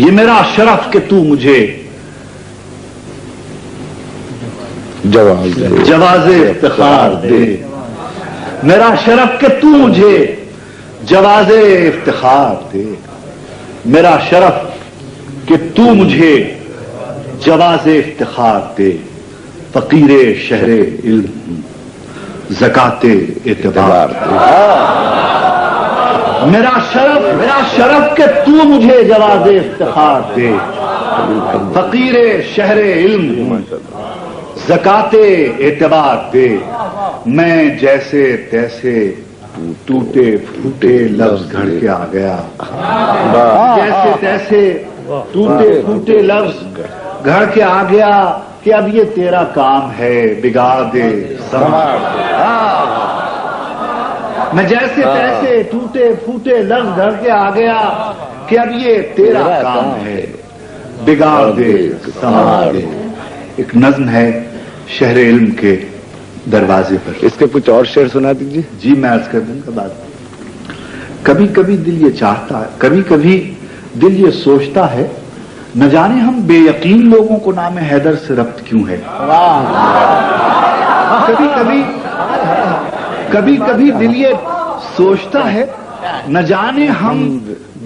یہ میرا شرف کہ تو مجھے جواز افتخار دے، میرا شرف کہ تو مجھے جواز افتخار دے، میرا شرف کہ تو مجھے جواز افتخار دے، فقیر شہر علم زکات اعتبار دے، میرا شرف کہ تو مجھے جواز افتخار دے، فقیر شہر علم زکات اعتبار دے، میں جیسے تیسے ٹوٹے پھوٹے لفظ گھڑ کے آ گیا، جیسے تیسے ٹوٹے پھوٹے لفظ گھڑ کے آ گیا کہ اب یہ تیرا کام ہے بگاڑ دے سنوار دے، میں جیسے تیسے ٹوٹے پھوٹے لفظ گھڑ کے آ گیا کہ اب یہ تیرا کام ہے بگاڑ دے سنوار دے۔ ایک نظم ہے شہر علم کے دروازے پر، اس کے کچھ اور شعر سنا دیجیے۔ جی میں عرض کر دوں گا بات۔ کبھی کبھی دل یہ چاہتا ہے، کبھی کبھی دل یہ سوچتا ہے، نہ جانے ہم بے یقین لوگوں کو نام حیدر سے ربط کیوں ہے۔ کبھی کبھی دل یہ سوچتا ہے، نہ جانے ہم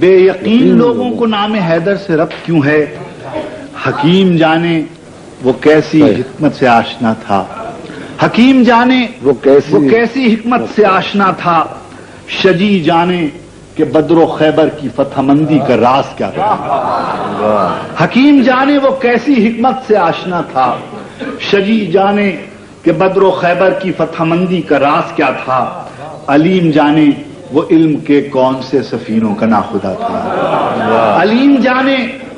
بے یقین لوگوں کو نام حیدر سے ربط کیوں ہے۔ حکیم جانے وہ کیسی حکمت سے آشنا تھا، حکیم جانے وہ کیسی حکمت سے آشنا تھا، شجی جانے کہ بدر و خیبر کی فتح مندی کا راز کیا تھا۔ حکیم جانے وہ کیسی حکمت سے آشنا تھا، شجی جانے کہ بدر و خیبر کی فتح مندی کا راز کیا تھا، علیم جانے وہ علم کے کون سے سفینوں کا ناخدا تھا، علیم جانے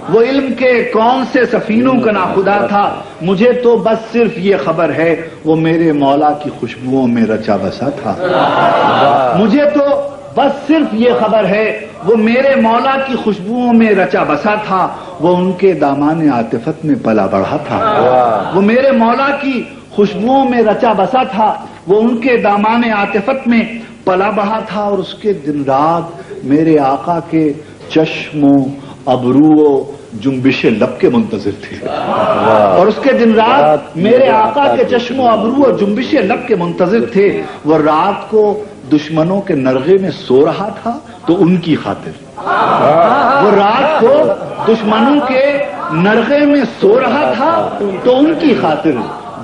وہ علم کے کون سے سفینوں کا ناخدا تھا۔ مجھے تو بس صرف یہ خبر ہے وہ میرے مولا کی خوشبوؤں میں رچا بسا تھا، مجھے تو بس صرف یہ خبر ہے وہ میرے مولا کی خوشبوؤں میں رچا بسا تھا، وہ ان کے دامان عاطفت میں پلا بڑھا تھا، وہ میرے مولا کی خوشبوؤں میں رچا بسا تھا، وہ ان کے دامان عاطفت میں پلا بڑھا تھا، اور اس کے دن رات میرے آقا کے چشموں ابرو جنبش لب کے منتظر تھے، اور اس کے دن رات میرے آقا کے چشم و ابرو اور جنبش لب کے منتظر تھے۔ وہ رات کو دشمنوں کے نرغے میں سو رہا تھا تو ان کی خاطر، وہ رات کو دشمنوں کے نرغے میں سو رہا تھا تو ان کی خاطر،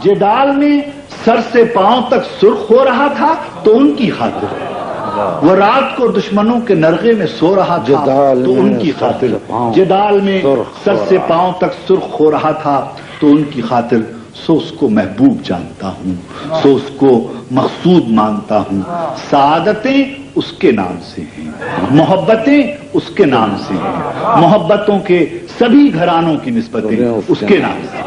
جدال میں سر سے پاؤں تک سرخ ہو رہا تھا تو ان کی خاطر، وہ رات کو دشمنوں کے نرغے میں سو رہا تھا تو ان کی خاطر، جدال میں سر سے پاؤں تک سرخ ہو رہا تھا تو ان کی خاطر، سو اس کو محبوب جانتا ہوں، سو اس کو مقصود مانتا ہوں، سعادتیں اس کے نام سے ہیں، محبتیں اس کے نام سے ہیں، محبتوں کے سبھی گھرانوں کی نسبتیں اس کے نام سے،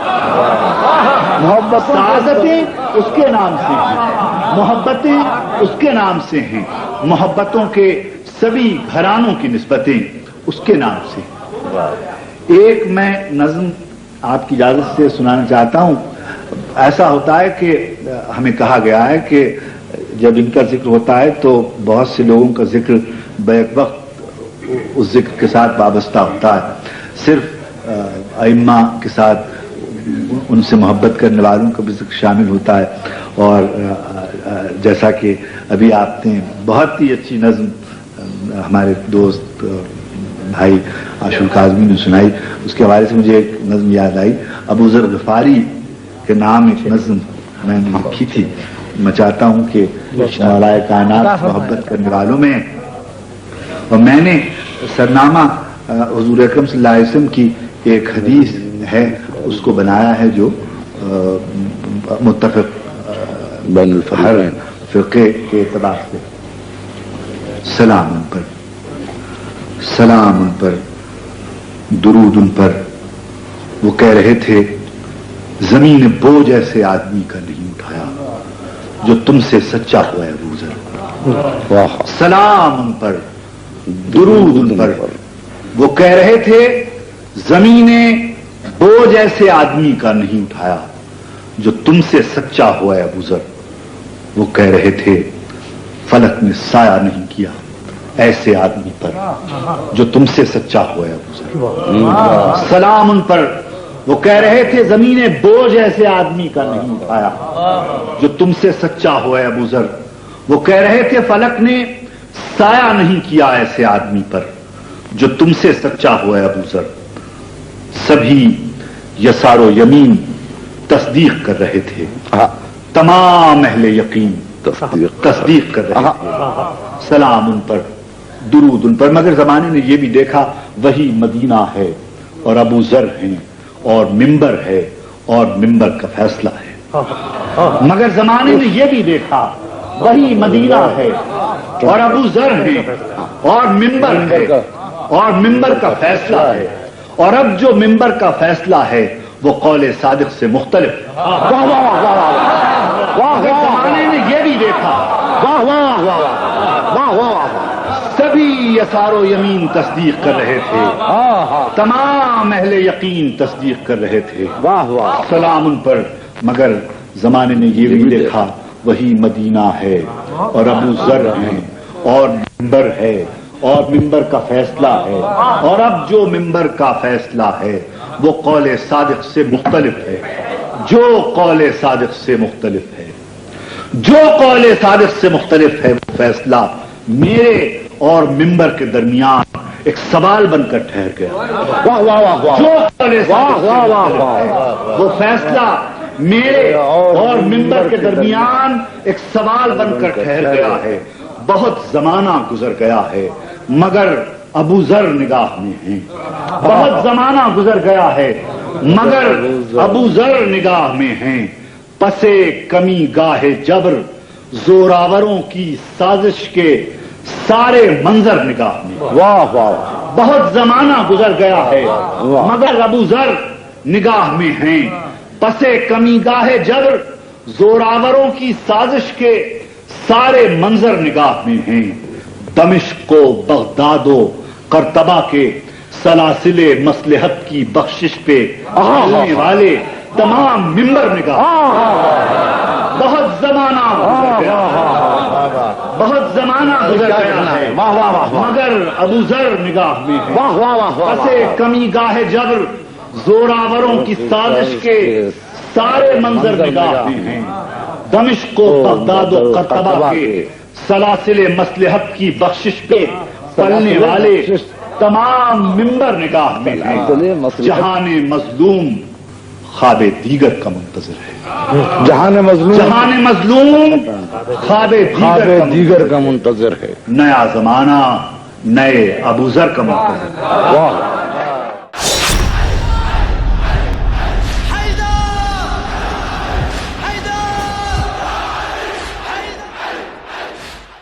سعادتیں اس کے نام سے ہیں، محبتیں اس کے نام سے ہیں، محبتوں کے سبھی گھرانوں کی نسبتیں اس کے نام سے۔ ایک میں نظم آپ کی اجازت سے سنانا چاہتا ہوں۔ ایسا ہوتا ہے کہ ہمیں کہا گیا ہے کہ جب ان کا ذکر ہوتا ہے تو بہت سے لوگوں کا ذکر بیک وقت اس ذکر کے ساتھ وابستہ ہوتا ہے، صرف ائمہ کے ساتھ ان سے محبت کرنے والوں کا بھی ذکر شامل ہوتا ہے، اور جیسا کہ ابھی آپ نے بہت ہی اچھی نظم ہمارے دوست بھائی عاشق کاظمی نے سنائی، اس کے حوالے سے مجھے ایک نظم یاد آئی، ابو ذر غفاری کے نام ایک نظم میں نے لکھی تھی، میں چاہتا ہوں کہ مولا کائنات محبت کرنے والوں میں، اور میں نے سرنامہ حضور اکرم صلی اللہ علیہ وسلم کی ایک حدیث ہے اس کو بنایا ہے جو متفق بین الفرقین فرقے کے اعتبار سے، سلام ان پر، سلام ان پر، درود ان پر، وہ کہہ رہے تھے زمین بوجھ ایسے آدمی کا نہیں اٹھایا جو تم سے سچا ہوا ہے ابو ذر، سلام ان پر، درود ان پر، وہ کہہ رہے تھے زمین بوجھ ایسے آدمی کا نہیں اٹھایا جو تم سے سچا ہوا ہے ابو ذر، وہ کہہ رہے تھے فلک نے سایہ نہیں کیا ایسے آدمی پر جو تم سے سچا ہوا ہے ابو ذر۔ سلام ان پر۔ وہ کہہ رہے تھے زمین بوجھ ایسے آدمی کا نہیں اٹھایا جو تم سے سچا ہوا ہے ابو ذر۔ وہ کہہ رہے تھے فلک نے سایہ نہیں کیا ایسے آدمی پر جو تم سے سچا ہوا ہے ابو ذر۔ سبھی یسار و یمین تصدیق کر رہے تھے، تمام اہل یقین تصدیق کر رہے تھے۔ سلام ان پر، درود ان پر۔ مگر زمانے نے یہ بھی دیکھا وہی مدینہ ہے اور ابو ذر ہیں اور ممبر ہے اور ممبر کا فیصلہ ہے۔ مگر زمانے نے یہ بھی دیکھا وہی مدینہ ہے اور ابو ذر ہیں اور ممبر ہے اور ممبر کا فیصلہ ہے، اور اب جو ممبر کا فیصلہ ہے وہ قول صادق سے مختلف ہے۔ مگر زمانے نے یہ بھی دیکھا سبھی یسار و یمین تصدیق کر رہے تھے، تمام اہل یقین تصدیق کر رہے تھے۔ سلام ان پر۔ مگر زمانے نے یہ بھی دیکھا وہی مدینہ ہے اور ابو ذر ہیں اور ممبر ہے اور ممبر کا فیصلہ ہے، اور اب جو ممبر کا فیصلہ ہے وہ قول صادق سے مختلف ہے۔ جو قول صادق سے مختلف ہے، جو قول صادق سے مختلف ہے وہ فیصلہ میرے اور ممبر کے درمیان ایک سوال بن کر ٹھہر گیا۔ جو قول صادق سے مختلف ہے وہ فیصلہ میرے اور ممبر کے درمیان ایک سوال بن کر ٹھہر گیا ہے۔ بہت زمانہ گزر گیا ہے مگر ابو ذر نگاہ میں ہیں۔ بہت زمانہ گزر گیا ہے مگر ابو ذر نگاہ میں ہیں۔ پسے کمی گاہ جبر زوراوروں کی سازش کے سارے منظر نگاہ میں۔ بہت زمانہ گزر گیا ہے مگر ابو ذر نگاہ میں ہیں۔ پسے کمی گاہ جبر زوراوروں کی سازش کے سارے منظر نگاہ میں ہیں۔ دمشق کو بغداد و قرطبہ کے سلاسل مصلحت کی بخشش پہ چلنے والے تمام ممبر نگاہ۔ بہت زمانہ گزر گیا، بہت زمانہ گزر گیا ہے مگر ابو ذر نگاہ میں ہے۔ پسے کمی گاہ جبر زوراوروں کی سازش کے سارے منظر نگاہ میں ہیں۔ دمشق کو بغداد و قرطبہ کے سلاسل مصلحت کی بخشش پہ پلنے والے تمام ممبر نگاہ میں ہیں۔ جہان مظلوم خواب دیگر کا منتظر ہے۔ جہان مظلوم خواب دیگر کا منتظر منتظر ہے۔ نیا زمانہ نئے ابو ذر کا منتظر ہے۔